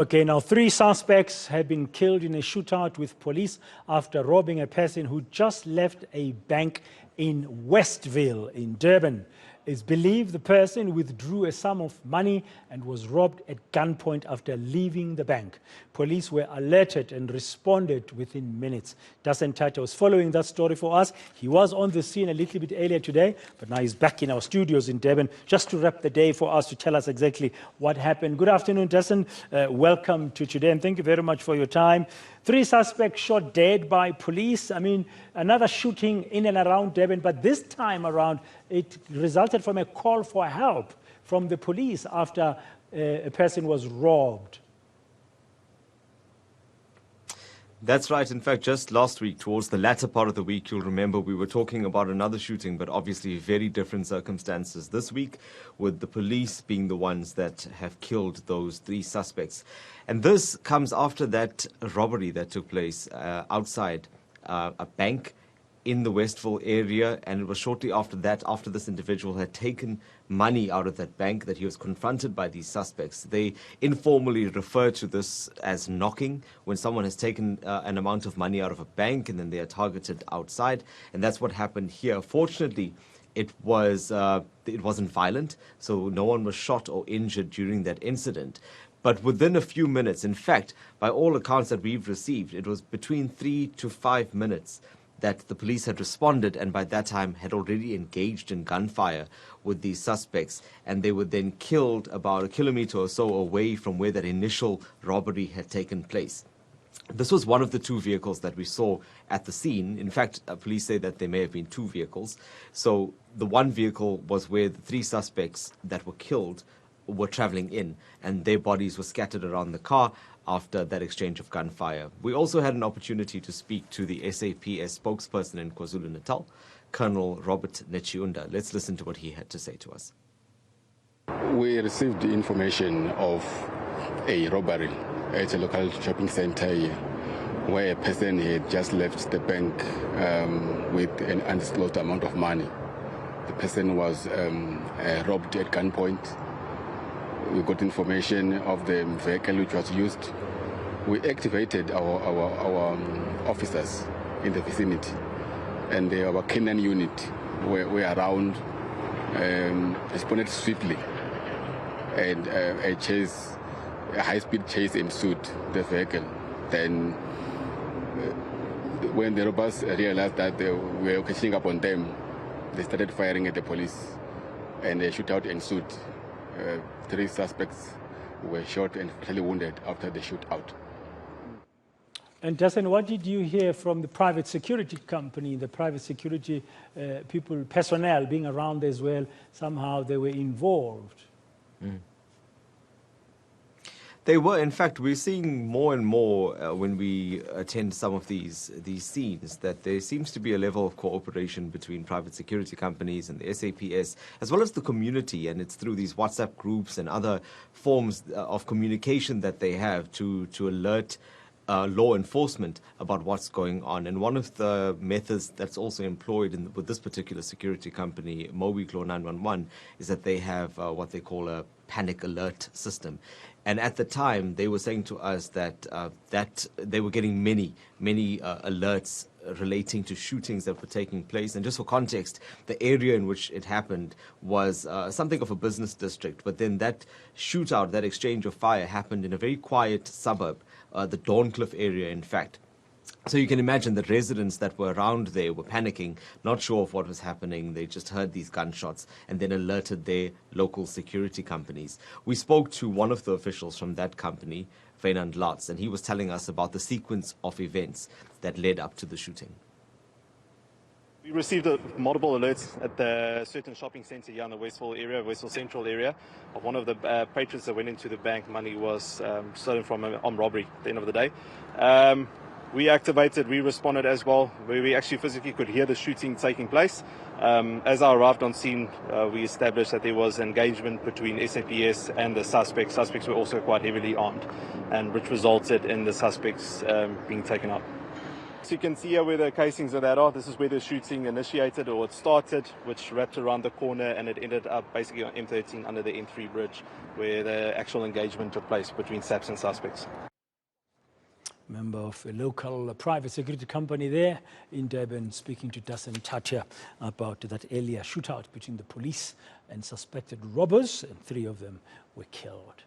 Okay, now 3 suspects have been killed in a shootout with police after robbing a person who just left a bank in Westville in Durban. It's believed the person withdrew a sum of money and was robbed at gunpoint after leaving the bank. Police were alerted and responded within minutes. Dasen Thathiah was following that story for us. He was on the scene a little bit earlier today, but now he's back in our studios in Durban just to wrap the day for us to tell us exactly what happened. Good afternoon, Dasen. Welcome to today, and thank you very much for your time. 3 suspects shot dead by police. I mean, another shooting in and around Durban, but this time around, it resulted from a call for help from the police after a person was robbed. That's right. In fact, just last week, towards the latter part of the week, you'll remember we were talking about another shooting, but obviously very different circumstances this week, with the police being the ones that have killed those 3 suspects. And this comes after that robbery that took place outside a bank in the Westville area, and it was shortly after that, after this individual had taken money out of that bank, that he was confronted by these suspects. They informally refer to this as knocking, when someone has taken an amount of money out of a bank and then they are targeted outside, and that's what happened here. Fortunately, it wasn't violent, so no one was shot or injured during that incident. But within a few minutes, in fact, by all accounts that we've received, it was between 3 to 5 minutes that the police had responded, and by that time had already engaged in gunfire with these suspects, and they were then killed about a kilometer or so away from where that initial robbery had taken place. This was one of the 2 vehicles that we saw at the scene. In fact, police say that there may have been 2 vehicles. So the one vehicle was where the 3 suspects that were killed were traveling in, and their bodies were scattered around the car after that exchange of gunfire. We also had an opportunity to speak to the SAPS spokesperson in KwaZulu-Natal, Colonel Robert Nechiunda. Let's listen to what he had to say to us. We received information of a robbery at a local shopping center where a person had just left the bank with an undisclosed amount of money. The person was robbed at gunpoint. We got information of the vehicle which was used. We activated our officers in the vicinity, and our canine unit were around, responded swiftly, and a high-speed chase ensued the vehicle. Then when the robbers realized that we were catching up on them, they started firing at the police, and a shootout ensued. 3 suspects were shot and fatally wounded after the shootout. And Dasen, what did you hear from the private security company, the private security personnel being around as well? Somehow they were involved. They were. In fact, we're seeing more and more when we attend some of these scenes that there seems to be a level of cooperation between private security companies and the SAPS, as well as the community, and it's through these WhatsApp groups and other forms of communication that they have to alert law enforcement about what's going on. And one of the methods that's also employed with this particular security company, Mobile Law 911, is that they have what they call a panic alert system. And at the time, they were saying to us that they were getting many alerts relating to shootings that were taking place. And just for context, the area in which it happened was something of a business district. But then that shootout, that exchange of fire, happened in a very quiet suburb, the Dorncliffe area, in fact. So you can imagine that residents that were around there were panicking, not sure of what was happening. They just heard these gunshots and then alerted their local security companies. We spoke to one of the officials from that company, Fernand Lotz, and he was telling us about the sequence of events that led up to the shooting. We received multiple alerts at the certain shopping centre here in the Westville area, Westville Central area, of one of the patrons that went into the bank. Money was stolen from an armed robbery at the end of the day. We activated, we responded as well, where we actually physically could hear the shooting taking place. As I arrived on scene, we established that there was engagement between SAPS and the suspects. Suspects were also quite heavily armed, and which resulted in the suspects being taken up. So you can see here where the casings of that are. This is where the shooting initiated, or it started, which wrapped around the corner, and it ended up basically on M13 under the N3 bridge, where the actual engagement took place between SAPS and suspects. Member of a local private security company there in Durban, speaking to Dasen Thathiah about that earlier shootout between the police and suspected robbers, and 3 of them were killed.